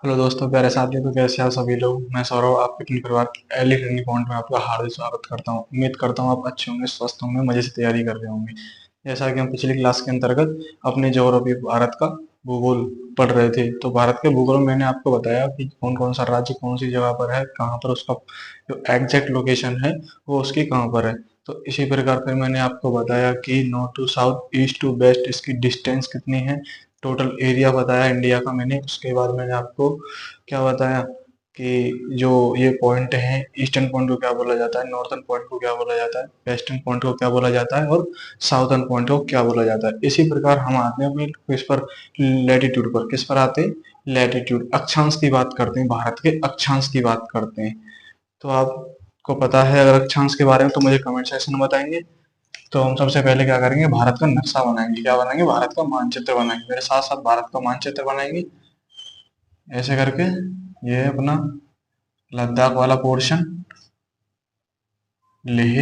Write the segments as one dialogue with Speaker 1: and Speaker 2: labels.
Speaker 1: Hello दोस्तों, प्यारे साथियों, तो कैसे हैं सभी लोग। मैं सौरभ, आपके अपने परिवार की एलिट रनिंग पॉइंट में आपका हार्दिक स्वागत करता हूं। उम्मीद करता हूं आप अच्छे होंगे, स्वस्थ होंगे, मजे से तैयारी कर रहे होंगे। जैसा कि हम पिछली क्लास के अंतर्गत अपने ज्योग्राफी भारत का भूगोल पढ़ रहे थे, तो भारत के भूगोल में मैंने आपको बताया कि कौन कौन सा राज्य कौन सी जगह पर है, कहाँ पर उसका जो एग्जैक्ट लोकेशन है वो उसकी कहाँ पर है। तो इसी प्रकार फिर मैंने आपको बताया कि north to south, east to west इसकी डिस्टेंस कितनी है। टोटल एरिया बताया इंडिया का मैंने। उसके बाद मैंने आपको क्या बताया कि जो ये पॉइंट है, ईस्टर्न पॉइंट को क्या बोला जाता है, नॉर्थर्न पॉइंट को क्या बोला जाता है, वेस्टर्न पॉइंट को क्या बोला जाता है और साउथर्न पॉइंट को क्या बोला जाता है। इसी प्रकार हम आते हैं अपने इस पर लैटिट्यूड पर। किस पर आते हैं? लैटिट्यूड, अक्षांश की बात करते हैं, भारत के अक्षांश की बात करते हैं। तो आपको पता है अगर अक्षांश के बारे में तो मुझे कमेंट सेक्शन में बताएंगे। तो हम सबसे पहले क्या करेंगे, भारत का नक्शा बनाएंगे। क्या बनाएंगे? भारत का मानचित्र बनाएंगे। मेरे साथ साथ भारत का मानचित्र बनाएंगे ऐसे करके। ये है अपना लद्दाख वाला पोर्शन, लेह।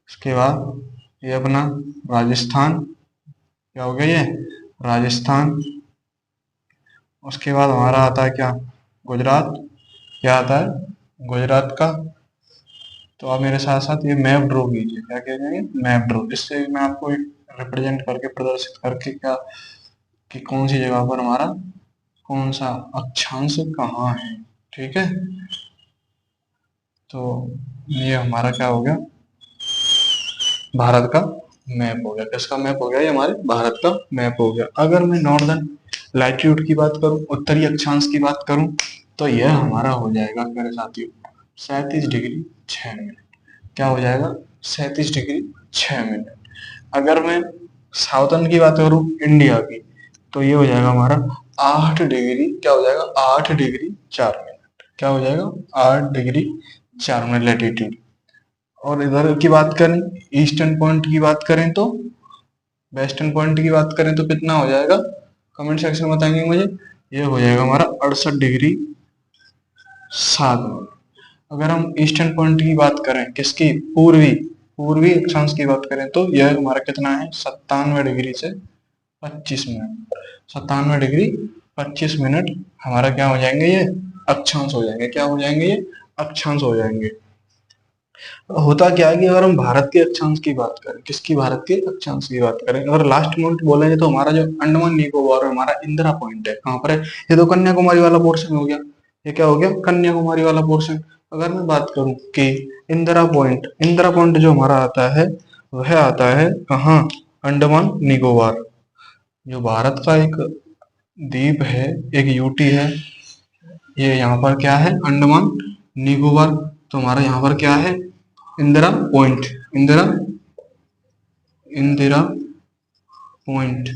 Speaker 1: उसके बाद ये अपना राजस्थान, क्या हो गया ये? राजस्थान। उसके बाद हमारा आता है क्या? गुजरात। क्या आता है? गुजरात का। तो आप मेरे साथ साथ ये मैप ड्रॉ कीजिए। क्या कहेंगे? Map draw. इससे मैं आपको रिप्रेजेंट करके, प्रदर्शित करके क्या कि कौन सी जगह पर हमारा कौन सा अक्षांश कहाँ है। ठीक है। तो ये हमारा क्या हो गया? भारत का मैप हो गया। किसका मैप हो गया? ये हमारे भारत का मैप हो गया। अगर मैं नॉर्दर्न लैटिट्यूड की बात करूं, उत्तरी अक्षांश की बात करूं, तो यह हमारा हो जाएगा मेरे साथियों 37 डिग्री 6 मिनट। क्या हो जाएगा? 37 डिग्री 6 मिनट। अगर मैं साउथर्न की बात करूं, इंडिया की, तो ये हो जाएगा हमारा 8 डिग्री, क्या हो जाएगा? 8 डिग्री 4 मिनट। क्या हो जाएगा? 8 डिग्री 4 मिनट लैटिट्यूड। और इधर की बात करें, ईस्टर्न पॉइंट की बात करें तो, वेस्टर्न पॉइंट की बात करें तो कितना हो जाएगा? कमेंट सेक्शन में बताएंगे मुझे। ये हो जाएगा हमारा 68 डिग्री 7 मिनट। अगर हम ईस्टर्न पॉइंट की बात करें, किसकी? पूर्वी पूर्वी अक्षांश की बात करें, तो यह हमारा कितना है? 97 डिग्री से 25 मिनट। 97 डिग्री 25 मिनट हमारा क्या हो जाएंगे? ये अक्षांश हो जाएंगे। क्या हो जाएंगे? ये अक्षांश हो जाएंगे। होता क्या है कि अगर हम भारत के अक्षांश की बात करें, किसकी? भारत के अक्षांश की बात करें, अगर लास्ट पॉइंट बोलेंगे तो हमारा जो अंडमान निकोबार है, हमारा इंदिरा पॉइंट है। कहाँ पर है? ये तो कन्याकुमारी वाला पोर्शन हो गया। ये क्या हो गया? कन्याकुमारी वाला पोर्शन। अगर मैं बात करूं कि इंदिरा पॉइंट जो हमारा आता है, वह आता है कहाँ? अंडमान निकोबार। जो भारत का एक द्वीप है, एक यूटी है, ये यहाँ पर क्या है? अंडमान निकोबार। तो हमारा यहाँ पर क्या है? इंदिरा पॉइंट। इंदिरा इंदिरा पॉइंट।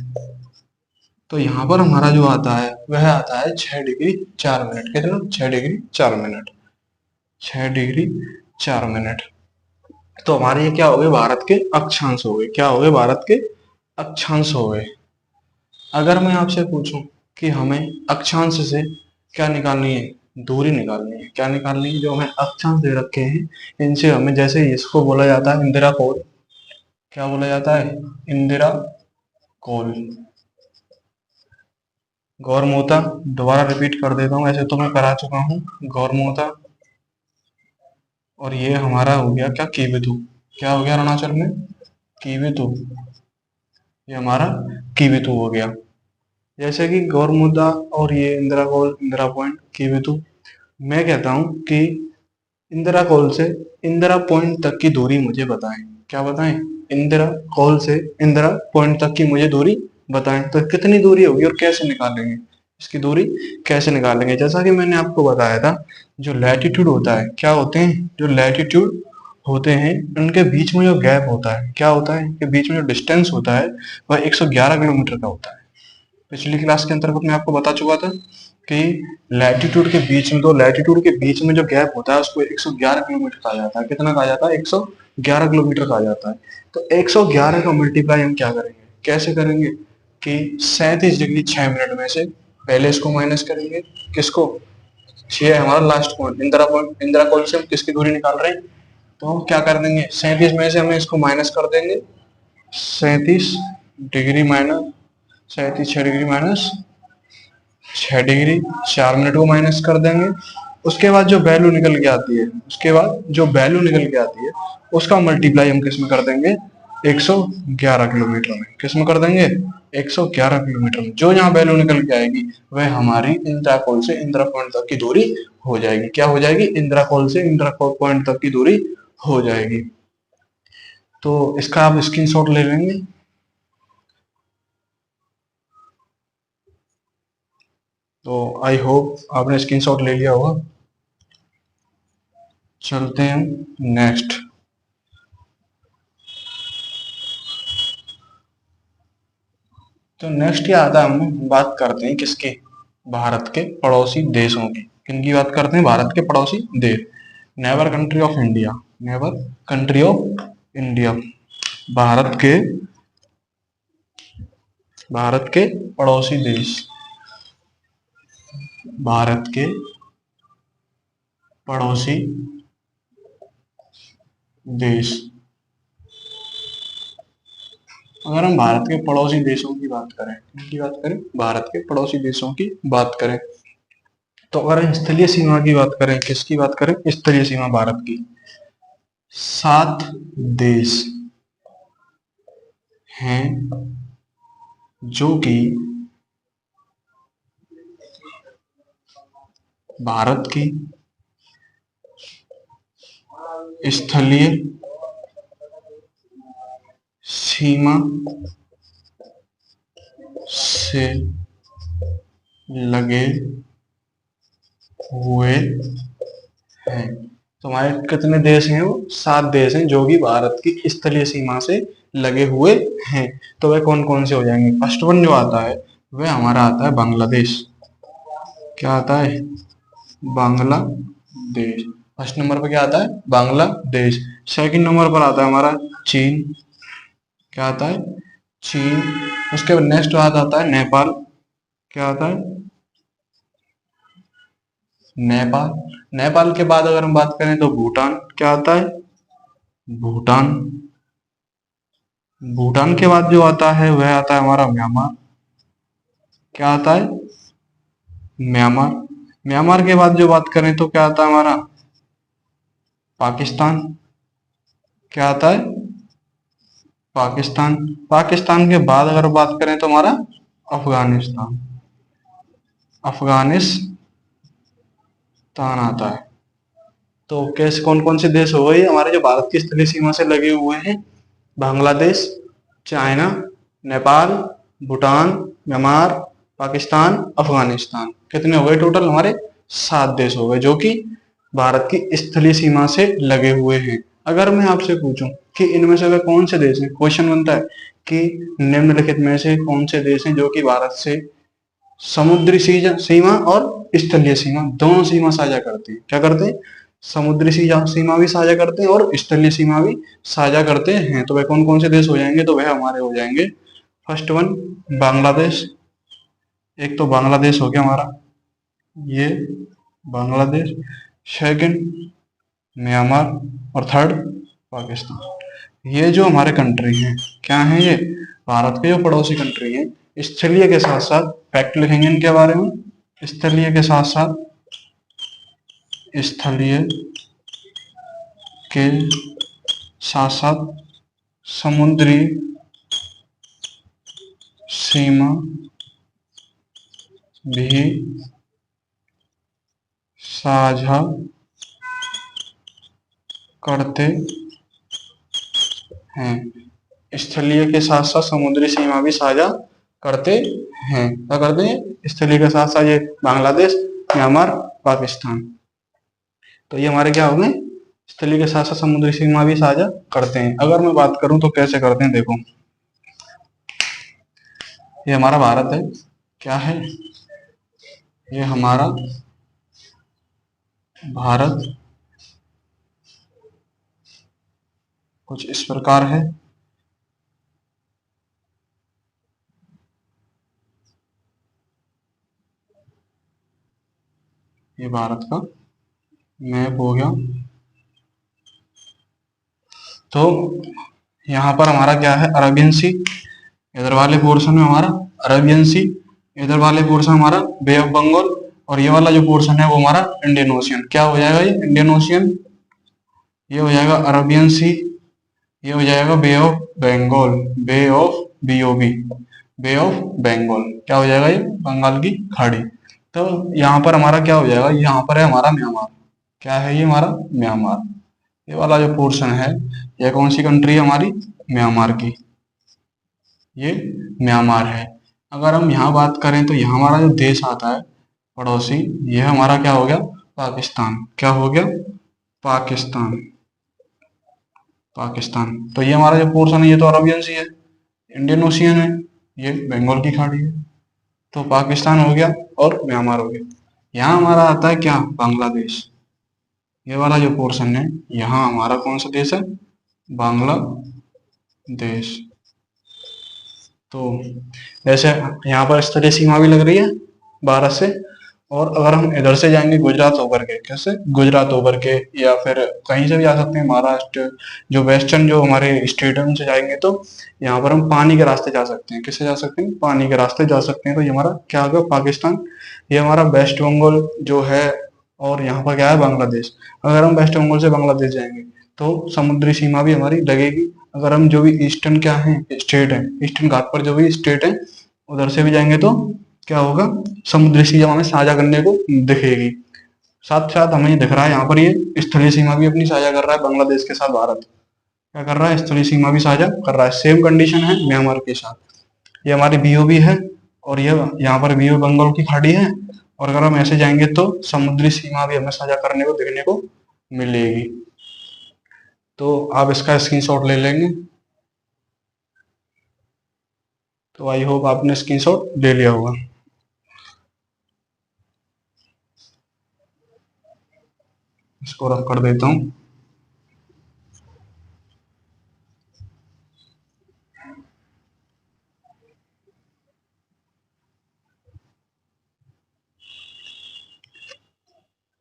Speaker 1: तो यहाँ पर हमारा जो आता है वह आता है 6 डिग्री 4 मिनट। कितना? 6 डिग्री 4 मिनट। 6 degree 4 minute. तो हमारे ये क्या हो गए? भारत के अक्षांश हो गए। क्या हो गए? भारत के अक्षांश हो गए। अगर मैं आपसे पूछूं कि हमें अक्षांश से क्या निकालनी है? दूरी निकालनी है। क्या निकालनी है? जो हमें अक्षांश दे रखे हैं, इनसे हमें, जैसे इसको बोला जाता है इंदिरा कोल। क्या बोला जाता है? इंदिरा कोल। गौरमोता। दोबारा रिपीट कर देता हूँ, ऐसे तो मैं करा चुका हूँ। गौरमोता। और ये हमारा हो गया क्या? कीवितु। क्या हो गया अरुणाचल में? कीवितु। ये हमारा कीवितु हो गया। जैसे कि गौरमुद्दा और ये इंदिरा कॉल, इंदिरा पॉइंट, कीवितु। मैं कहता हूँ कि इंदिरा कॉल से इंदिरा पॉइंट तक की दूरी मुझे बताएं। क्या बताएं? इंदिरा कॉल से इंदिरा पॉइंट तक की मुझे दूरी बताएं। तो कितनी दूरी होगी और कैसे निकालेंगे? इसकी दूरी कैसे निकालेंगे? जैसा कि मैंने आपको बताया था, जो लैटिट्यूड होता है, क्या होते हैं? जो लैटिट्यूड होते हैं, उनके बीच में जो गैप होता है, क्या होता है? इनके बीच में जो डिस्टेंस होता है वह 111 किलोमीटर का होता है। पिछली क्लास के अंतर्गत मैं आपको बता चुका था कि लैटिट्यूड के बीच में, तो लैटिट्यूड के बीच में जो गैप होता है उसको 111 किलोमीटर कहा जाता है। कितना कहा जाता है? 111 किलोमीटर कहा जाता है। तो 111 का मल्टीप्लाई हम क्या करेंगे? कैसे करेंगे कि 37 डिग्री 6 मिनट में से पहले इसको माइनस करेंगे। किसको? 6 हमारा last point, Indira point. Indira call से हम किसकी दूरी निकाल रहे हैं? तो हम क्या कर देंगे? 37 में से हमें इसको माइनस कर देंगे। 37 degree minus 37 6 degree minus 6 degree, 4 minute को माइनस कर देंगे। उसके बाद जो वैल्यू निकल के आती है, उसके बाद जो वैल्यू निकल के आती है उसका मल्टीप्लाई हम किस में कर देंगे, 111 किलोमीटर में। किस में कर देंगे, 111 किलोमीटर में। जो यहाँ वैल्यू निकल के आएगी वह हमारी इंदिरा कॉल से इंदिरा पॉइंट तक की दूरी हो जाएगी। क्या हो जाएगी, इंदिरा कॉल से इंदिरा पॉइंट तक की दूरी हो जाएगी। तो इसका आप स्क्रीनशॉट ले लेंगे। तो आई होप आपने स्क्रीनशॉट ले लिया होगा। चलते हैं नेक्स्ट। तो नेक्स्ट क्या आता है, हम बात करते हैं किसके, भारत के पड़ोसी देशों की। किनकी बात करते हैं, भारत के पड़ोसी देश। Neighbour country of India, neighbour country of India, Bharat के पड़ोसी देश, भारत के पड़ोसी देश। अगर हम भारत के पड़ोसी देशों की बात करें, किनकी बात करें, भारत के पड़ोसी देशों की बात करें, तो अगर स्थलीय सीमा की बात करें, किसकी बात करें, स्थलीय सीमा भारत की, 7 देश हैं जो कि भारत की स्थलीय सीमा से लगे हुए हैं। तो हमारे कितने देश हैं, वो 7 देश हैं जो कि भारत की स्थलीय सीमा से लगे हुए हैं। तो वह कौन कौन से हो जाएंगे, फर्स्ट वन जो आता है वह हमारा आता है बांग्लादेश। क्या आता है, बांग्लादेश। फर्स्ट नंबर पर क्या आता है, बांग्लादेश। सेकंड नंबर पर आता है हमारा चीन। क्या आता है, चीन। उसके बाद नेक्स्ट बात आता है नेपाल। क्या आता है, नेपाल। नेपाल के बाद अगर हम बात करें तो भूटान। क्या आता है, भूटान। भूटान के बाद जो आता है वह आता है हमारा म्यांमार। क्या आता है, म्यांमार। म्यांमार के बाद जो बात करें तो क्या आता है हमारा, पाकिस्तान। क्या आता है, पाकिस्तान। पाकिस्तान के बाद अगर बात करें तो हमारा अफगानिस्तान, अफगानिस्तान आता है। तो कैसे कौन कौन से देश हो गए हमारे जो भारत की स्थलीय सीमा से लगे हुए हैं, बांग्लादेश, चाइना, नेपाल, भूटान, म्यांमार, पाकिस्तान, अफगानिस्तान। कितने हो गए टोटल, हमारे 7 देश हो गए जो कि भारत की स्थलीय सीमा से लगे हुए हैं। अगर मैं आपसे पूछूं कि इनमें से वे कौन से देश हैं, क्वेश्चन बनता है कि निम्नलिखित में से कौन से देश हैं जो कि भारत से समुद्री सीमा और स्थलीय सीमा दोनों सीमा साझा करते हैं। क्या करते हैं, समुद्री सीमा भी साझा करते हैं और स्थलीय सीमा भी साझा करते हैं। तो वह कौन कौन से देश हो जाएंगे, तो वह हमारे हो जाएंगे, फर्स्ट वन बांग्लादेश। एक तो बांग्लादेश हो गया हमारा, ये बांग्लादेश। सेकंड म्यांमार, और थर्ड पाकिस्तान। ये जो हमारे कंट्री हैं, क्या हैं ये, भारत के जो पड़ोसी कंट्री हैं। स्थलीय के साथ साथ फैक्ट लिखेंगे इनके बारे में, स्थलीय के साथ साथ, स्थलीय के साथ साथ समुद्री सीमा भी साझा करते हैं। स्थलीय के साथ साथ समुद्री सीमा भी साझा करते हैं। क्या करते हैं, स्थलीय के साथ साथ ये बांग्लादेश, म्यांमार, पाकिस्तान। तो ये हमारे क्या हो गए, स्थलीय के साथ साथ समुद्री सीमा भी साझा करते हैं। अगर मैं बात करूं तो कैसे करते हैं, देखो ये हमारा भारत है। क्या है, ये हमारा भारत कुछ इस प्रकार है। ये भारत का मैप हो गया। तो यहाँ पर हमारा क्या है, अरबियन सी। इधर वाले पोर्शन में हमारा अरबियन सी, इधर वाले पोर्शन हमारा बे ऑफ बंगाल, और ये वाला जो पोर्शन है वो हमारा इंडियन ओशियन। क्या हो जाएगा ये इंडियन ओशियन, ये हो जाएगा अरबियन सी, ये हो जाएगा bay of Bengal, bay of BOB, bay of Bengal, क्या हो जाएगा ये बंगाल की खाड़ी। तो यहाँ पर हमारा क्या हो जाएगा, यहाँ पर है हमारा म्यांमार। क्या है ये हमारा म्यांमार, ये वाला जो पोर्शन है ये कौन सी कंट्री है हमारी, म्यांमार की, ये म्यांमार है। अगर हम यहाँ बात करें तो यहाँ हमारा जो देश आता है पड़ोसी, ये हमारा क्या हो गया पाकिस्तान। क्या हो गया पाकिस्तान, पाकिस्तान। तो ये हमारा जो पोर्शन है ये तो अरबियन सी है, इंडियन ओशियन है, ये बंगाल की खाड़ी है। तो पाकिस्तान हो गया और म्यांमार हो गया। यहाँ हमारा आता है क्या बांग्लादेश, ये वाला जो पोर्शन है यहाँ हमारा कौन सा देश है बांग्लादेश। तो जैसे यहाँ पर स्थलीय सीमा भी लग रही है भारत से, और अगर हम इधर से जाएंगे गुजरात होकर के, कैसे गुजरात होकर के या फिर कहीं से भी जा सकते हैं, महाराष्ट्र जो वेस्टर्न जो हमारे स्टेट है उनसे जाएंगे तो यहाँ पर हम पानी के रास्ते जा सकते हैं। किससे जा सकते हैं, पानी के रास्ते जा सकते हैं। तो ये हमारा क्या होगा पाकिस्तान, ये हमारा वेस्ट बंगाल जो है, और यहाँ पर क्या है बांग्लादेश। अगर हम वेस्ट बंगाल से बांग्लादेश जाएंगे तो समुद्री सीमा भी हमारी लगेगी। अगर हम जो भी ईस्टर्न क्या है स्टेट है, ईस्टर्न घाट पर जो भी स्टेट है उधर से भी जाएंगे तो क्या होगा समुद्री सीमा हमें साझा करने को दिखेगी। साथ साथ हमें दिख रहा है यहाँ पर ये स्थलीय सीमा भी अपनी साझा कर रहा है बांग्लादेश के साथ। भारत क्या कर रहा है स्थलीय सीमा भी साझा कर रहा है। सेम कंडीशन है म्यांमार के साथ, ये हमारी बीओबी है और ये यहाँ पर बीओ बंगाल की खाड़ी है। और अगर हम ऐसे जाएंगे तो समुद्री सीमा भी हमें साझा करने को देखने को मिलेगी। तो आप इसका स्क्रीनशॉट ले लेंगे। तो आई होप आपने स्क्रीनशॉट ले लिया होगा। इसको रफ कर देता हूँ।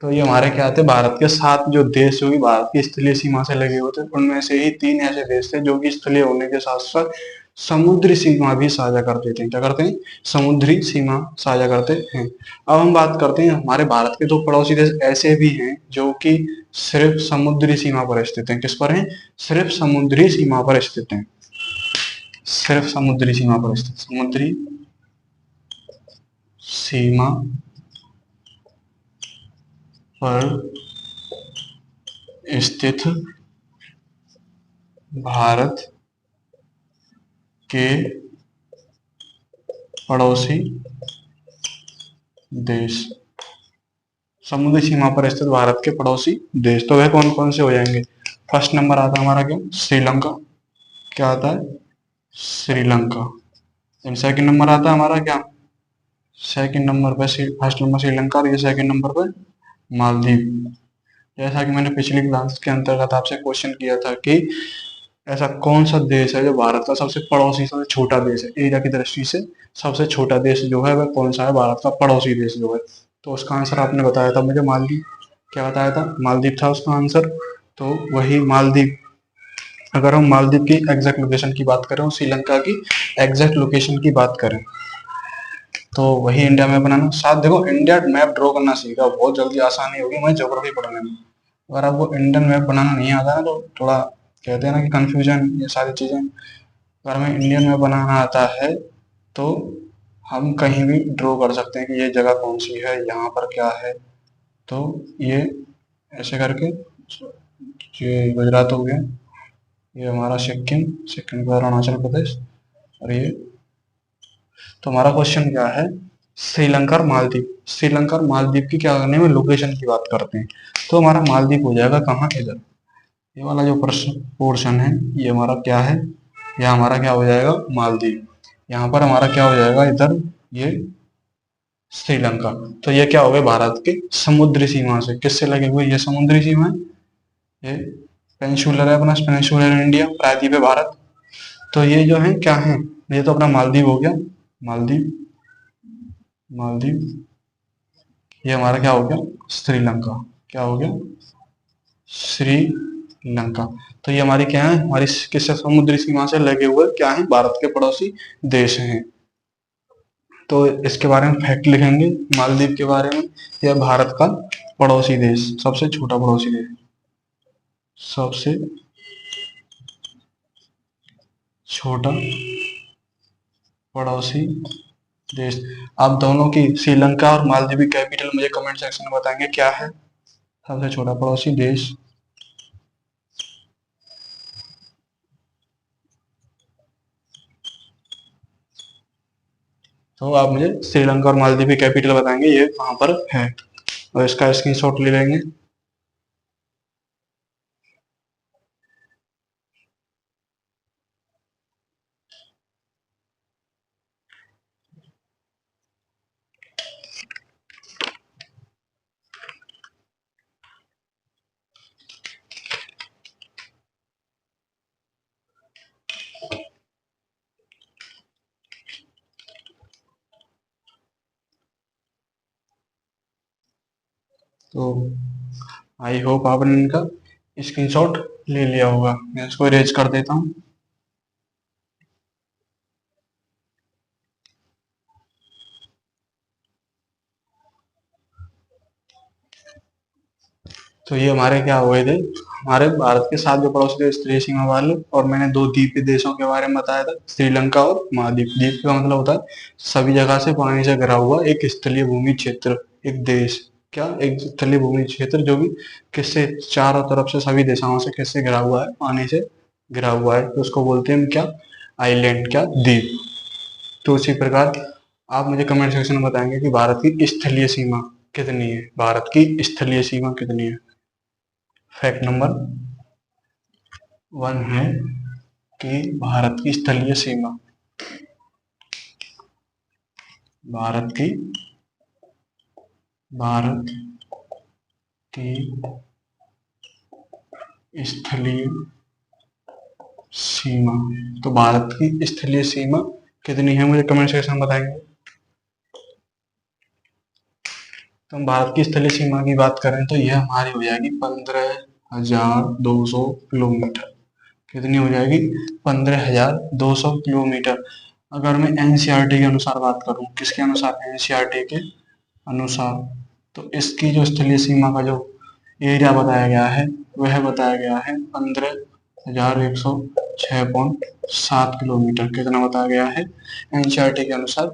Speaker 1: तो ये हमारे क्या थे भारत के 7 जो देश जो कि भारत की स्थलीय सीमा से लगे हुए थे, उनमें से ही 3 ऐसे देश थे जो कि स्थलीय होने के साथ साथ समुद्री सीमा भी साझा करते थे। क्या करते हैं समुद्री सीमा साझा करते हैं। अब हम बात करते हैं हमारे भारत के 2 पड़ोसी देश ऐसे भी हैं जो कि सिर्फ समुद्री सीमा पर स्थित हैं। किस पर हैं, सिर्फ समुद्री सीमा पर स्थित हैं, सिर्फ समुद्री सीमा पर स्थित, समुद्री सीमा पर स्थित भारत के पड़ोसी देश, समुद्री सीमा पर स्थित भारत के पड़ोसी देश। तो वह कौन कौन से हो जाएंगे, फर्स्ट नंबर आता है हमारा क्या श्रीलंका, क्या आता है श्रीलंका। सेकंड नंबर आता है हमारा क्या, सेकंड नंबर पे फर्स्ट नंबर श्रीलंका और ये सेकंड नंबर पे मालदीव। जैसा कि मैंने पिछली क्लास के अंतर्गत आपसे क्वेश्चन किया था कि ऐसा कौन सा देश है जो भारत का सबसे पड़ोसी सबसे छोटा देश है, एरिया की दृष्टि से सबसे छोटा देश जो है वह कौन सा है, भारत का पड़ोसी देश जो है। तो उसका आंसर आपने बताया था मुझे मालदीव। क्या बताया था, मालदीव था उसका आंसर। तो वही मालदीव, अगर हम मालदीव की एग्जैक्ट लोकेशन की बात करें और श्रीलंका की एग्जैक्ट लोकेशन की बात करें तो वही इंडिया मैप बनाना। साथ देखो इंडिया मैप ड्रॉ करना सीखा, बहुत जल्दी आसानी होगी मुझे ज्योग्राफी पढ़ने में। अगर आपको इंडियन मैप बनाना नहीं आता ना तो थोड़ा कहते हैं ना कि कंफ्यूजन ये सारी चीज़ें, अगर हमें इंडियन मैप बनाना आता है तो हम कहीं भी ड्रॉ कर सकते हैं कि ये जगह कौन सी है, यहाँ पर क्या है। तो ये ऐसे करके ये गुजरात हो गया, ये हमारा सिक्किम, सिक्किम का अरुणाचल प्रदेश, और ये। तो हमारा क्वेश्चन क्या है, श्रीलंका और मालदीव, श्रीलंका और मालदीव की क्या करने में लोकेशन की बात करते हैं। तो हमारा मालदीव हो जाएगा कहाँ, इधर। ये वाला जो पोर्शन है ये हमारा क्या है, यह हमारा क्या हो जाएगा मालदीव। यहाँ पर हमारा क्या हो जाएगा इधर ये श्रीलंका। तो ये क्या हो गए भारत के समुद्री सीमा से किससे लगे हुए, ये समुद्री सीमा है, ये पेनिनसुलर है अपना, पेनिनसुलर इंडिया, प्रायद्वीप है भारत। तो ये जो है क्या है, ये तो अपना मालदीव हो गया, मालदीव, मालदीव। ये हमारा क्या हो गया श्रीलंका, क्या हो गया श्रीलंका। तो ये हमारी क्या है, हमारी किससे समुद्री सीमा से लगे हुए क्या है, भारत के पड़ोसी देश हैं। तो इसके बारे में फैक्ट लिखेंगे मालदीव के बारे में। यह भारत का पड़ोसी देश, सबसे छोटा पड़ोसी देश, सबसे छोटा पड़ोसी देश। आप दोनों की, श्रीलंका और मालदीव की कैपिटल मुझे कमेंट सेक्शन में बताएंगे क्या है सबसे छोटा पड़ोसी देश। तो आप मुझे श्रीलंका और मालदीव की कैपिटल बताएंगे ये कहाँ पर है, और इसका स्क्रीनशॉट ले लेंगे। तो आई होप आपने इनका स्क्रीनशॉट ले लिया होगा। मैं इसको इरेज कर देता हूँ। तो ये हमारे क्या हुए थे, हमारे भारत के 7 जो पड़ोसी थे स्तरीय सीमा वाले, और मैंने 2 द्वीपीय देशों के बारे में बताया था, श्रीलंका और महाद्वीप। द्वीप का मतलब होता है सभी जगह से पानी से घिरा हुआ एक स्थलीय भूमि क्षेत्र, एक देश। क्या, एक स्थलीय भूमि क्षेत्र जो कि किससे, चारों तरफ से सभी दिशाओं से किससे घिरा हुआ है, पानी से घिरा हुआ है, तो उसको बोलते हैं हम क्या, आइलैंड, क्या, द्वीप। तो उसी प्रकार आप मुझे कमेंट सेक्शन में बताएंगे कि भारत की स्थलीय सीमा कितनी है, भारत की स्थलीय सीमा कितनी है। फैक्ट नंबर 1 है कि भारत की स्थलीय सीमा, भारत की भारत की स्थलीय सीमा, तो भारत की स्थलीय सीमा कितनी है मुझे कमेंट सेक्शन में बताएंगे। तो हम भारत की स्थलीय सीमा की बात करें तो यह हमारी हो जाएगी 15,200 किलोमीटर। कितनी हो जाएगी, 15,200 किलोमीटर। अगर मैं एनसीईआरटी के अनुसार बात करूं, किसके अनुसार, एनसीईआरटी के अनुसार, तो इसकी जो स्थलीय सीमा का जो एरिया बताया गया है वह बताया गया है 15,106.7 किलोमीटर। कितना बताया गया है एनसीईआरटी के अनुसार,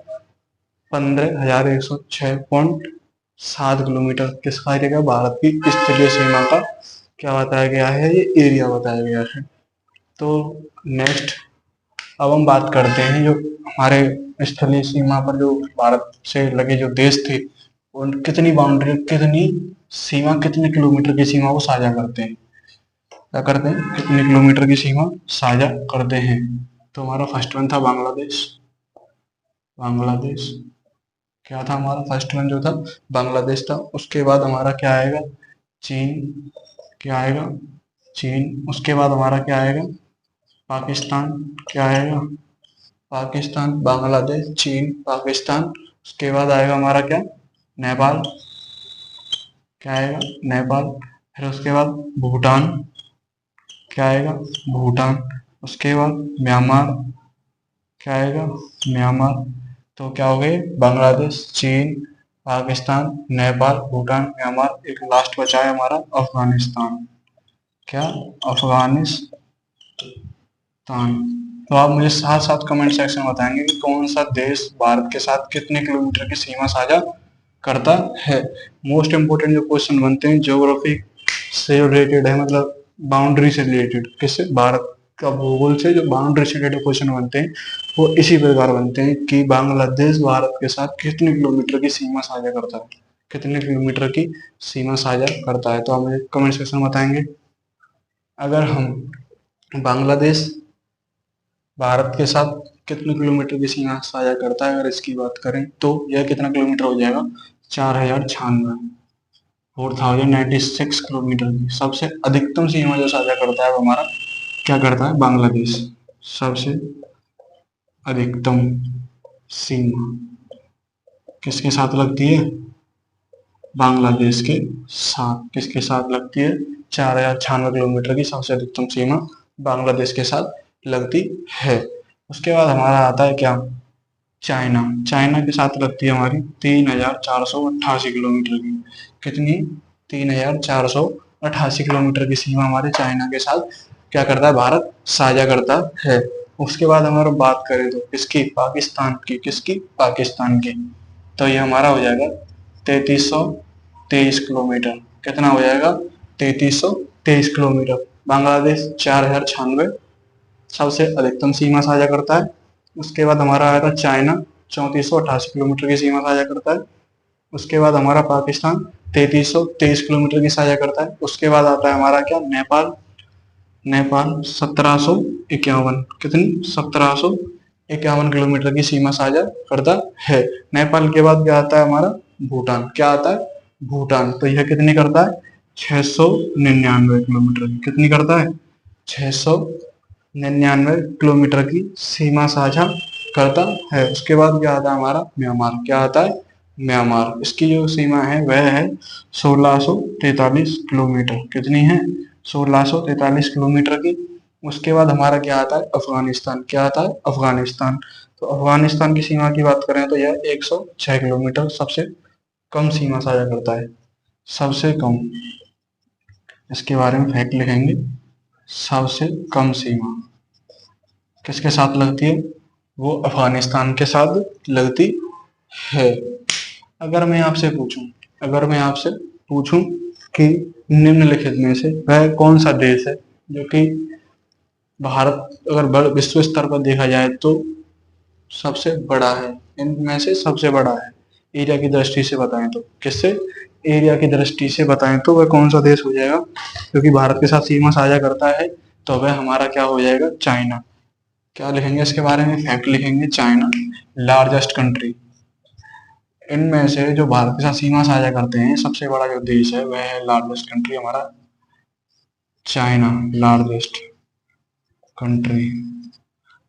Speaker 1: 15,106.7 किलोमीटर किसका एरिया, भारत की स्थलीय सीमा का क्या बताया गया है, ये एरिया बताया गया है। तो नेक्स्ट अब हम बात करते हैं जो हमारे स्थलीय सीमा पर जो भारत से लगे जो देश थे, उन कितनी बाउंड्री, कितनी सीमा, कितने किलोमीटर की सीमा वो साझा करते हैं, क्या करते हैं, कितने किलोमीटर की सीमा साझा करते हैं। तो हमारा फर्स्ट वन था बांग्लादेश। बांग्लादेश क्या था हमारा, फर्स्ट वन जो था बांग्लादेश था। उसके बाद हमारा क्या आएगा, चीन। क्या आएगा, चीन। उसके बाद हमारा क्या आएगा, पाकिस्तान। क्या आएगा, पाकिस्तान। बांग्लादेश, चीन, पाकिस्तान। उसके बाद आएगा हमारा क्या, नेपाल। क्या आएगा, नेपाल। फिर उसके बाद भूटान। क्या आएगा, भूटान। उसके बाद म्यांमार। क्या आएगा, म्यांमार। तो क्या हो गए, बांग्लादेश, चीन, पाकिस्तान, नेपाल, भूटान, म्यांमार। एक लास्ट बचा है हमारा अफगानिस्तान। क्या, अफगानिस्तान। तो आप मुझे साथ साथ कमेंट सेक्शन में बताएंगे कि कौन सा देश भारत के साथ कितने किलोमीटर की सीमा साझा करता है। मोस्ट इंपोर्टेंट जो क्वेश्चन बनते हैं ज्योग्राफी से रिलेटेड है, मतलब बाउंड्री से रिलेटेड, किससे, भारत का भूगोल से जो बाउंड्री से रिलेटेड क्वेश्चन बनते हैं वो इसी प्रकार बनते हैं कि बांग्लादेश भारत के साथ कितने किलोमीटर की सीमा साझा करता है, कितने किलोमीटर की सीमा साझा करता है। तो आप मुझे कमेंट सेक्शन में बताएंगे। अगर हम बांग्लादेश भारत के साथ कितने किलोमीटर की सीमा साझा करता है, अगर इसकी बात करें तो यह कितना किलोमीटर हो जाएगा, 4,096, 4,096 किलोमीटर की। सबसे अधिकतम सीमा जो साझा करता है वो हमारा क्या करता है, बांग्लादेश। सबसे अधिकतम सीमा किसके साथ लगती है, बांग्लादेश के साथ। किसके साथ लगती है, 4,096 किलोमीटर की सबसे अधिकतम सीमा बांग्लादेश के साथ लगती है। उसके बाद हमारा आता है क्या, चाइना, चाइना के साथ लगती है हमारी 3,488 किलोमीटर की। कितनी? 3,488 किलोमीटर की सीमा हमारे चाइना के साथ क्या करता है, भारत साझा करता है। उसके बाद हमारा बात करें तो किसकी, पाकिस्तान की। किसकी? पाकिस्तान की। तो ये हमारा हो जाएगा 3323 किलोमीटर। कितना हो जाएगा? 3323 किलोमीटर। बांग्लादेश 4096 सबसे अधिकतम सीमा साझा करता है। उसके बाद हमारा आया था चाइना, 3488 किलोमीटर की सीमा साझा करता है। उसके बाद हमारा पाकिस्तान 3323 किलोमीटर की साझा करता है। उसके बाद आता है हमारा क्या, नेपाल। नेपाल 1751, कितनी? 1751 किलोमीटर की सीमा साझा करता है। नेपाल के बाद क्या आता है हमारा, भूटान। क्या आता है? भूटान। तो यह कितनी करता है? 699 किलोमीटर की। कितनी करता है? 699 किलोमीटर की सीमा साझा करता है। उसके बाद क्या आता है हमारा, म्यांमार। क्या आता है? म्यांमार। इसकी जो सीमा है वह है 1643 किलोमीटर। कितनी है? 1643 किलोमीटर की। उसके बाद हमारा क्या आता है, अफगानिस्तान। क्या आता है? अफगानिस्तान। तो अफगानिस्तान की सीमा की बात करें तो यह 106 किलोमीटर सबसे कम सीमा साझा करता है। सबसे कम, इसके बारे में फैक्ट लिखेंगे। सबसे कम सीमा किसके साथ लगती है? वो अफगानिस्तान के साथ लगती है। अगर मैं आपसे पूछूं, अगर मैं आपसे पूछूं कि निम्नलिखित में से वह कौन सा देश है जो कि भारत, अगर विश्व स्तर पर देखा जाए तो सबसे बड़ा है, इनमें से सबसे बड़ा है, एरिया की दृष्टि से बताएं तो किससे, एरिया की दृष्टि से बताएं तो वह कौन सा देश हो जाएगा, क्योंकि भारत के साथ सीमा साझा करता है। तो वह हमारा क्या हो जाएगा, चाइना। क्या लिखेंगे इसके बारे में, फैक्ट लिखेंगे, चाइना लार्जेस्ट कंट्री। इनमें से जो भारत के साथ सीमा साझा करते हैं सबसे बड़ा जो देश है वह है लार्जेस्ट कंट्री हमारा चाइना, लार्जेस्ट कंट्री।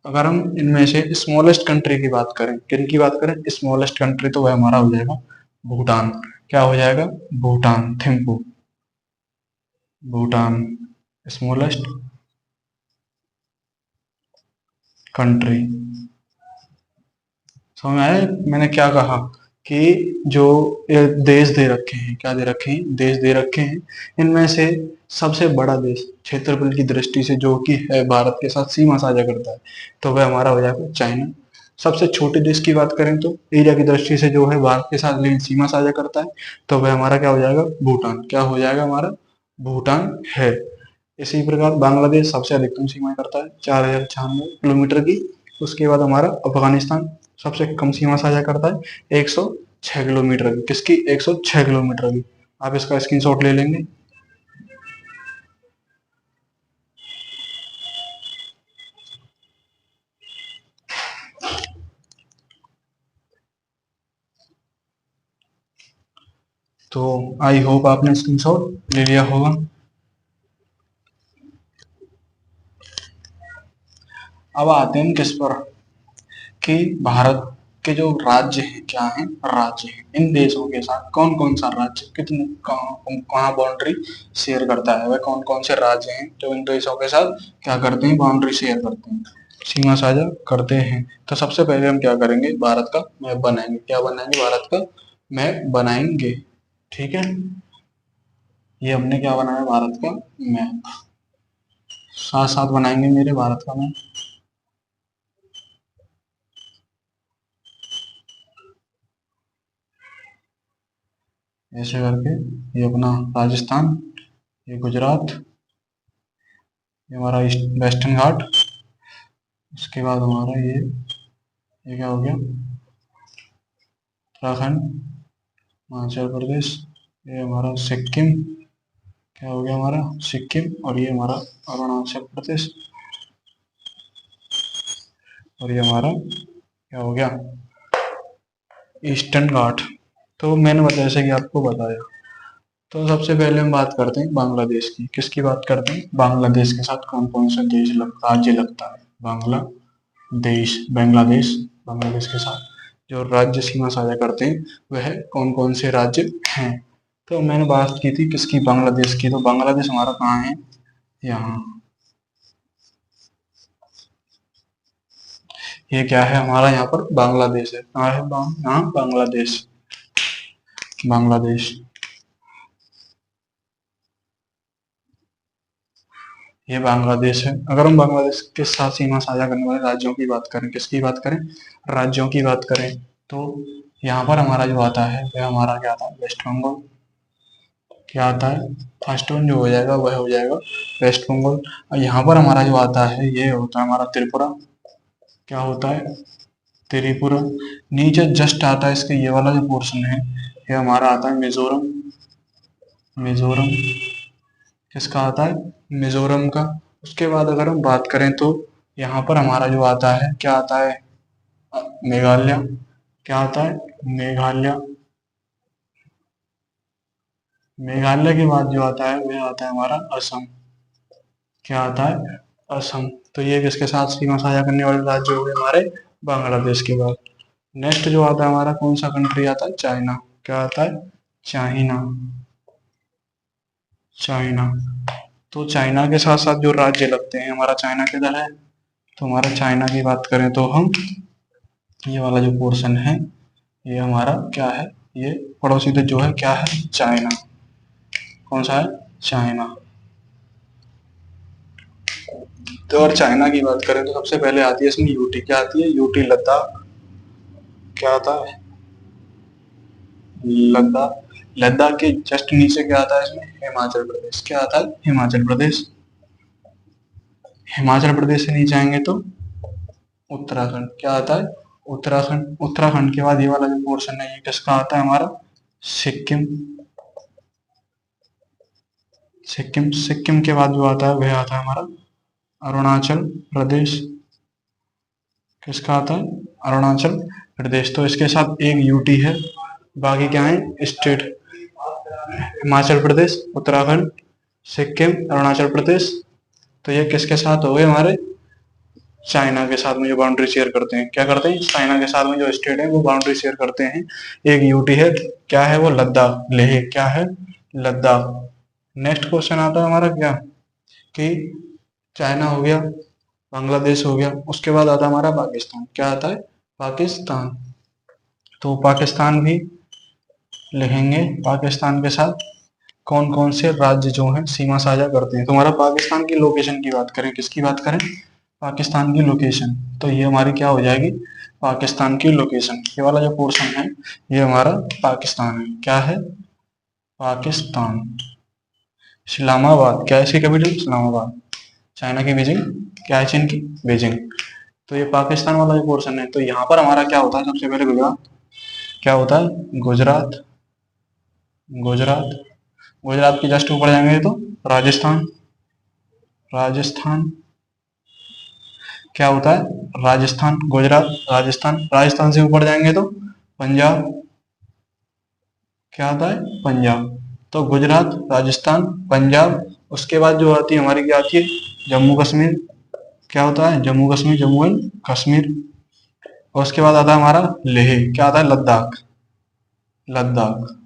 Speaker 1: अगर हम इनमें से स्मॉलेस्ट कंट्री की बात करें, किन की बात करें, स्मॉलेस्ट कंट्री, तो वह हमारा हो जाएगा भूटान। क्या हो जाएगा? Bhutan, Thimphu, Bhutan smallest country. समझ में आया मैंने क्या कहा, कि जो ये देश दे रखे हैं, क्या दे रखे हैं, देश दे रखे हैं, इनमें से सबसे बड़ा देश क्षेत्रफल की दृष्टि से जो कि है भारत के साथ सीमा साझा करता है, तो वह हमारा हो जाएगा चाइना। सबसे छोटे देश की बात करें तो एरिया की दृष्टि से जो है भारत के साथ सीमा साझा करता है, तो वह हमारा क्या हो जाएगा, भूटान। क्या हो जाएगा हमारा, भूटान है। इसी प्रकार बांग्लादेश सबसे अधिकतम सीमा करता है 4096 किलोमीटर की। उसके बाद हमारा अफगानिस्तान सबसे कम सीमा साझा करता है 106 किलोमीटर की। किसकी? 106 किलोमीटर की। आप इसका स्क्रीनशॉट ले लेंगे। तो आई होप आपने स्क्रीनशॉट ले लिया होगा। अब आते हैं किस पर, कि भारत के जो राज्य हैं, क्या हैं, राज्य हैं, इन देशों के साथ कौन कौन सा राज्य कितने कहाँ कहाँ बाउंड्री शेयर करता है, वह कौन कौन से राज्य हैं जो इन देशों के साथ क्या करते हैं, बाउंड्री शेयर करते हैं, सीमा साझा करते हैं। तो सबसे पहले हम क्या करेंगे, भारत का मैप बनाएंगे। क्या बनाएंगे, भारत का मैप बनाएंगे। ठीक है, ये हमने क्या बनाया, भारत का मैप। साथ साथ बनाएंगे मेरे भारत का मैप। ऐसे करके ये अपना राजस्थान, ये गुजरात, ये हमारा ईस्ट वेस्टर्न घाट, उसके बाद हमारा ये क्या हो गया, उत्तराखंड, हिमाचल प्रदेश, ये हमारा सिक्किम, क्या हो गया हमारा सिक्किम, और ये हमारा अरुणाचल प्रदेश, और ये हमारा क्या हो गया, ईस्टर्न घाट। तो मैंने बताया, जैसे कि आपको बताया। तो सबसे पहले हम बात करते हैं बांग्लादेश की। किसकी बात करते हैं, बांग्लादेश के साथ कौन कौन सा राज्य लगता है, बांग्लादेश, बांग्लादेश, बांग्लादेश के साथ जो राज्य सीमा साझा करते हैं वह कौन कौन से राज्य हैं। तो मैंने बात की थी किसकी, बांग्लादेश की। तो बांग्लादेश हमारा कहाँ है, यहाँ। ये क्या है हमारा, यहाँ पर बांग्लादेश है। कहाँ है यहाँ बांग्लादेश, बांग्लादेश। ये बांग्लादेश है। अगर हम बांग्लादेश के साथ सीमा साझा करने वाले राज्यों की बात करें, किसकी बात करें, राज्यों की बात करें, तो यहाँ पर हमारा जो आता है वह हमारा क्या आता है, वेस्ट बंगाल। क्या आता है, फर्स्ट वन जो हो जाएगा वह हो जाएगा वेस्ट बंगाल। और यहाँ पर हमारा जो आता है ये होता है हमारा त्रिपुरा। क्या होता है, त्रिपुरा। नीचे जस्ट आता है इसके ये वाला जो पोर्शन है, ये हमारा आता है मिजोरम। मिजोरम किसका आता है, मिजोरम का। उसके बाद अगर हम बात करें तो यहाँ पर हमारा जो आता है क्या आता है, मेघालय। क्या आता है, मेघालय। मेघालय के बाद जो आता है वह आता है हमारा असम। क्या आता है, असम। तो ये किसके साथ सीमा साझा करने वाले राज्य हो गए हमारे, बांग्लादेश के बाद। नेक्स्ट जो आता है हमारा कौन सा कंट्री आता है, चाइना। क्या आता है, चाइना। चाइना। तो चाइना के साथ साथ जो राज्य लगते हैं हमारा, चाइना किधर है, तो हमारा चाइना की बात करें तो हम ये वाला जो पोर्शन है ये हमारा क्या है, ये पड़ोसी देश जो है क्या है, चाइना। कौन सा है, चाइना। तो और चाइना की बात करें तो सबसे पहले आती है इसमें यूटी। क्या आती है, यूटी, लद्दाख। क्या आता है, लद्दाख। लद्दाख के जस्ट नीचे क्या आता है इसमें, हिमाचल प्रदेश। क्या आता है, हिमाचल प्रदेश। हिमाचल प्रदेश से नीचे आएंगे तो उत्तराखंड। क्या आता है, उत्तराखंड। उत्तराखंड के बाद ये वाला जो पोर्शन है ये किसका आता है हमारा, सिक्किम। सिक्किम। सिक्किम के बाद जो आता है वह आता है हमारा अरुणाचल प्रदेश। किसका आता है, अरुणाचल प्रदेश। तो इसके साथ एक यूटी है, बाकी क्या है स्टेट, हिमाचल प्रदेश, उत्तराखंड, सिक्किम, अरुणाचल प्रदेश। तो ये किसके साथ हो गए हमारे, चाइना के साथ में जो बाउंड्री शेयर करते हैं। क्या करते हैं, चाइना के साथ में जो स्टेट है वो बाउंड्री शेयर करते हैं। एक यूटी है, क्या है वो, लद्दाख, लेह। क्या है, लद्दाख। नेक्स्ट क्वेश्चन आता है हमारा क्या, कि चाइना हो गया, बांग्लादेश हो गया, उसके बाद आता है हमारा पाकिस्तान। क्या आता है, पाकिस्तान। तो पाकिस्तान भी लिखेंगे। पाकिस्तान के साथ कौन कौन से राज्य जो हैं सीमा साझा करते हैं। तो हमारा पाकिस्तान की लोकेशन की बात करें, किसकी बात करें, पाकिस्तान की लोकेशन। तो ये हमारी क्या हो जाएगी, पाकिस्तान की लोकेशन। ये वाला जो पोर्शन है ये हमारा पाकिस्तान है। क्या है, पाकिस्तान। इस्लामाबाद, क्या है इसकी कैपिटल, इस्लामाबाद। चाइना की बीजिंग। क्या है चीन की, बीजिंग। तो ये पाकिस्तान वाला जो पोर्शन है, तो यहाँ पर हमारा क्या होता है, सबसे पहले गुजरात। क्या होता है, गुजरात। गुजरात। गुजरात के जस्ट ऊपर जाएंगे तो राजस्थान। राजस्थान। क्या होता है, राजस्थान, गुजरात, राजस्थान। राजस्थान से ऊपर जाएंगे तो पंजाब। क्या आता है, पंजाब। तो गुजरात, राजस्थान, पंजाब। उसके बाद जो आती है हमारी क्या आती है, जम्मू कश्मीर। क्या होता है, जम्मू कश्मीर, जम्मू एंड कश्मीर। और उसके बाद आता है हमारा लेह। क्या आता है, लद्दाख। लद्दाख।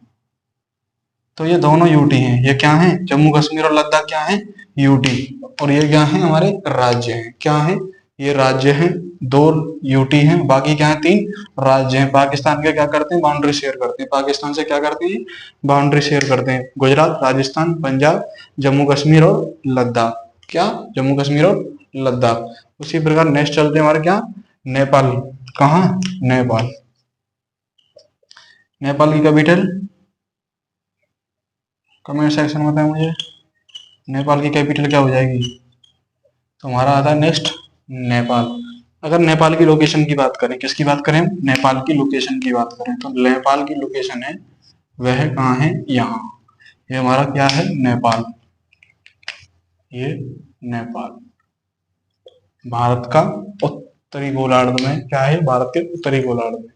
Speaker 1: तो ये दोनों यूटी हैं। ये क्या हैं, जम्मू कश्मीर और लद्दाख क्या हैं, यूटी। और ये क्या हैं, हमारे राज्य हैं। क्या हैं, ये राज्य हैं। दो यूटी हैं, बाकी क्या है, तीन राज्य हैं। पाकिस्तान के क्या करते हैं, बाउंड्री शेयर करते हैं। पाकिस्तान से क्या करते हैं, बाउंड्री शेयर करते हैं। गुजरात, राजस्थान, पंजाब, जम्मू कश्मीर और लद्दाख। क्या, जम्मू कश्मीर और लद्दाख। उसी प्रकार नेक्स्ट चलते हैं हमारे क्या, नेपाल। कहाँ, नेपाल। नेपाल की कैपिटल कमेंट सेक्शन में बताएं मुझे, नेपाल की कैपिटल क्या हो जाएगी। तो हमारा आता है नेक्स्ट, नेपाल। अगर नेपाल की लोकेशन की बात करें, किसकी बात करें, नेपाल की लोकेशन की बात करें, तो नेपाल की लोकेशन है वह कहाँ है, यहाँ। ये हमारा क्या है, नेपाल। ये नेपाल भारत का उत्तरी गोलार्ध में, क्या है, भारत के उत्तरी गोलार्ध में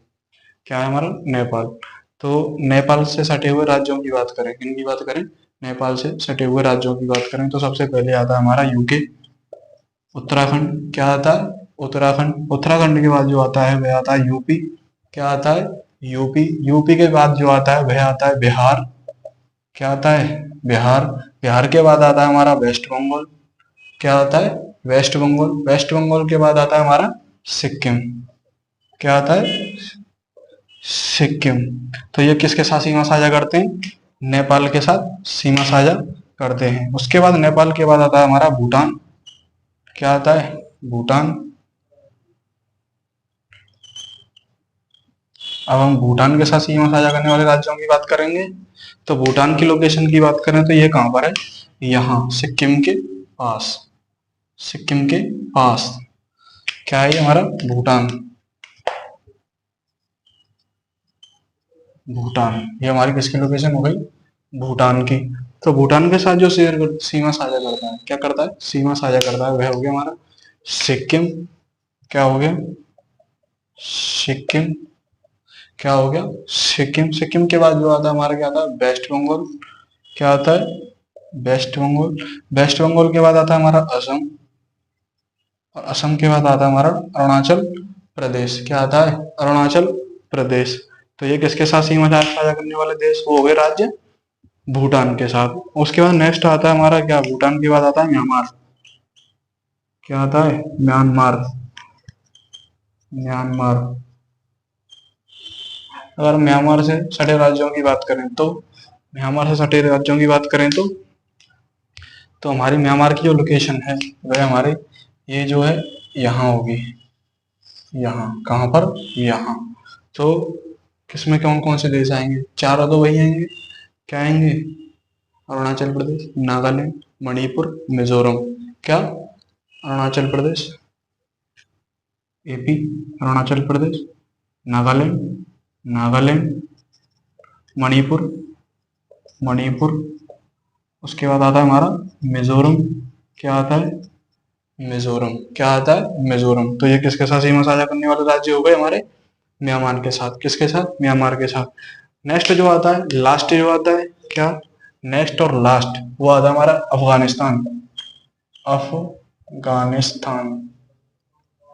Speaker 1: क्या है हमारा, नेपाल। तो नेपाल से सटे हुए राज्यों की बात करें, किन की बात करें, नेपाल से सटे हुए राज्यों की बात करें, तो सबसे पहले आता है हमारा यूके। उत्तराखंड। क्या आता है, उत्तराखंड। उत्तराखंड के बाद जो आता है वह आता है यूपी। क्या आता है, यूपी। यूपी के बाद जो आता है वह आता है बिहार। क्या आता है, बिहार। बिहार के बाद आता है हमारा वेस्ट बंगाल। क्या आता है, वेस्ट बंगाल। वेस्ट बंगाल के बाद आता है हमारा सिक्किम। क्या आता है? सिक्किम। तो ये किसके साथ सीमा साझा करते हैं? नेपाल के साथ सीमा साझा करते हैं। उसके बाद नेपाल के बाद आता है हमारा भूटान। क्या आता है? भूटान। अब हम भूटान के साथ सीमा साझा करने वाले राज्यों की बात करेंगे। तो भूटान की लोकेशन की बात करें तो ये कहाँ पर है? यहाँ सिक्किम के पास। सिक्किम के पास क्या है ये हमारा? भूटान। भूटान ये हमारी किसकी लोकेशन हो गई? भूटान की। तो भूटान के साथ जो सीमा साझा करता है, क्या करता है? सीमा साझा करता है, वह हो गया हमारा सिक्किम। क्या हो गया? सिक्किम। क्या हो गया? सिक्किम। सिक्किम के बाद जो आता है हमारा, क्या आता है? वेस्ट बंगाल। क्या आता है? वेस्ट बंगाल। वेस्ट बंगाल के बाद आता है हमारा असम। और असम के बाद आता है हमारा अरुणाचल प्रदेश। क्या आता है? अरुणाचल प्रदेश। तो ये किसके साथ सीमा साझा करने वाले देश वो हो गए राज्य? भूटान के साथ। उसके बाद नेक्स्ट आता है हमारा क्या? भूटान के बाद आता है म्यांमार। क्या आता है? म्यांमार। म्यांमार। अगर म्यांमार से सटे राज्यों की बात करें तो, म्यांमार से सटे राज्यों की बात करें तो हमारी म्यांमार की जो लोकेशन है वह हमारे ये जो है यहाँ होगी। यहाँ कहाँ पर? यहाँ। तो किसमें कौन कौन से देश आएंगे? चारों तो वही आएंगे। क्या आएंगे? अरुणाचल प्रदेश, नागालैंड, मणिपुर, मिजोरम। क्या? अरुणाचल प्रदेश, एपी, अरुणाचल प्रदेश, नागालैंड, नागालैंड, मणिपुर, मणिपुर। उसके बाद आता है हमारा मिजोरम। क्या आता है? मिजोरम। क्या आता है? मिजोरम। तो ये किसके साथ सीमा साझा करने वाले राज्य हो गए हमारे? म्यांमार के साथ। किसके साथ? म्यांमार के साथ। नेक्स्ट जो आता है, लास्ट जो आता है, क्या? नेक्स्ट और लास्ट वो आता है हमारा अफगानिस्तान। अफगानिस्तान।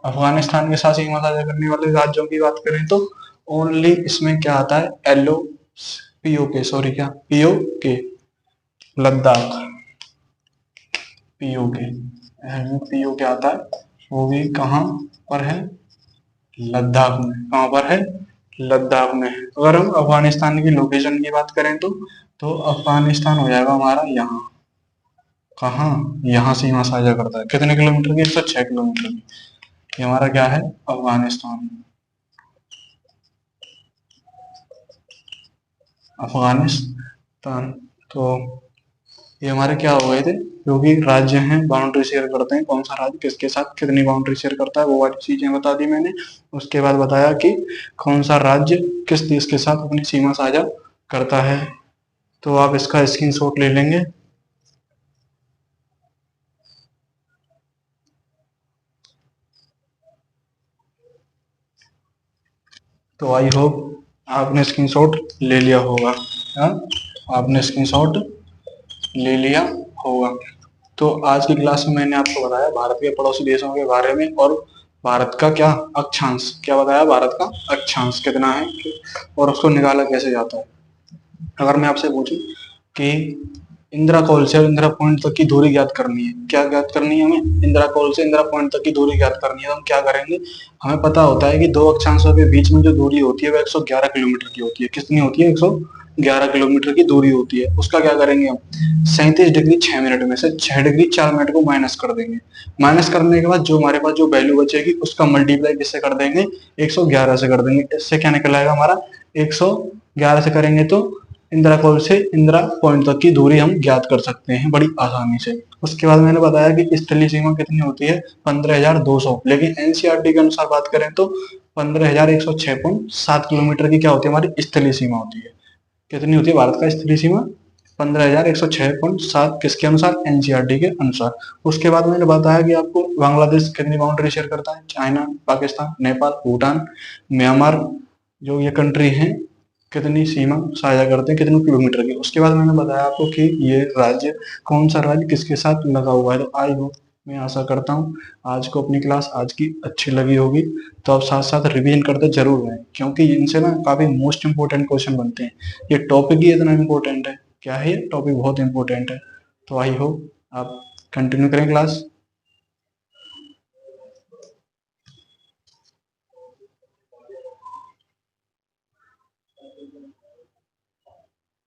Speaker 1: अफगानिस्तान के साथ सीमा साझा करने वाले राज्यों की बात करें तो ओनली इसमें क्या आता है? एलओ पीओ के, सॉरी क्या पीओ के, लद्दाख। पीओ के, पीओ के आता है। वो भी कहाँ पर है? लद्दाख में। कहाँ पर है? लद्दाख में। अगर हम अफगानिस्तान की लोकेशन की बात करें तो अफगानिस्तान हो जाएगा हमारा यहाँ। कहाँ? यहाँ सीमा साझा करता है। कितने किलोमीटर की? 106 किलोमीटर की। ये हमारा क्या है? अफगानिस्तान। अफगानिस्तान। तो ये हमारे क्या हो गए थे? जो भी राज्य हैं बाउंड्री शेयर करते हैं, कौन सा राज्य किसके साथ कितनी बाउंड्री शेयर करता है वो वाली चीजें बता दी मैंने। उसके बाद बताया कि कौन सा राज्य किस देश के साथ अपनी सीमा साझा करता है। तो आप इसका स्क्रीनशॉट ले लेंगे। तो आई होप आपने स्क्रीनशॉट ले लिया होगा। हाँ, आपने स्क्रीनशॉट ले लिया होगा। तो आज की क्लास में मैंने आपको बताया भारत के पड़ोसी देशों के बारे में, और भारत का क्या अक्षांश, क्या बताया? भारत का अक्षांश कितना है और उसको निकाला कैसे जाता है। अगर मैं आपसे पूछूं कि इंदिरा कॉल से इंदिरा पॉइंट तक की दूरी ज्ञात करनी है, क्या ज्ञात करनी है हमें? इंदिरा कॉल से इंदिरा पॉइंट तक की दूरी ज्ञात करनी है, तो हम क्या करेंगे? हमें पता होता है कि दो अक्षांशों के बीच में जो दूरी होती है वह 111 किलोमीटर की होती है। कितनी होती है? 111 किलोमीटर की दूरी होती है। उसका क्या करेंगे हम? 37 डिग्री 6 मिनट में से 6 डिग्री 4 मिनट को माइनस कर देंगे। माइनस करने के बाद जो हमारे पास जो वैल्यू बचेगी उसका मल्टीप्लाई किससे कर देंगे? 111 से कर देंगे। इससे क्या निकल आएगा हमारा? 111 से करेंगे तो इंदिरा कॉल से इंदिरा पॉइंट तक की दूरी हम ज्ञात कर सकते हैं बड़ी आसानी से। उसके बाद मैंने बताया कि स्थलीय सीमा कितनी होती है? 15,200। लेकिन एनसीईआरटी के अनुसार बात करें तो 15,106.7 किलोमीटर की क्या होती है? हमारी स्थलीय सीमा होती है। कितनी होती है भारत का स्थलीय सीमा? 15,106.7। किसके अनुसार? एनसीईआरटी के अनुसार। उसके बाद मैंने बताया कि आपको बांग्लादेश कितनी बाउंड्री शेयर करता है? चाइना, पाकिस्तान, नेपाल, भूटान, म्यांमार, जो ये कंट्री हैं कितनी सीमा साझा करते हैं, कितने किलोमीटर की। उसके बाद मैंने बताया आपको कि ये राज्य कौन सा राज्य किसके साथ लगा हुआ है। तो आई होप, मैं आशा करता हूँ आज को अपनी क्लास आज की अच्छी लगी होगी। तो आप साथ साथ रिवीजन करते जरूर रहें, क्योंकि इनसे ना काफी मोस्ट इंपोर्टेंट क्वेश्चन बनते हैं। ये टॉपिक ही इतना इंपॉर्टेंट है। क्या है? ये टॉपिक बहुत इंपॉर्टेंट है। तो आई होप आप कंटिन्यू करें क्लास।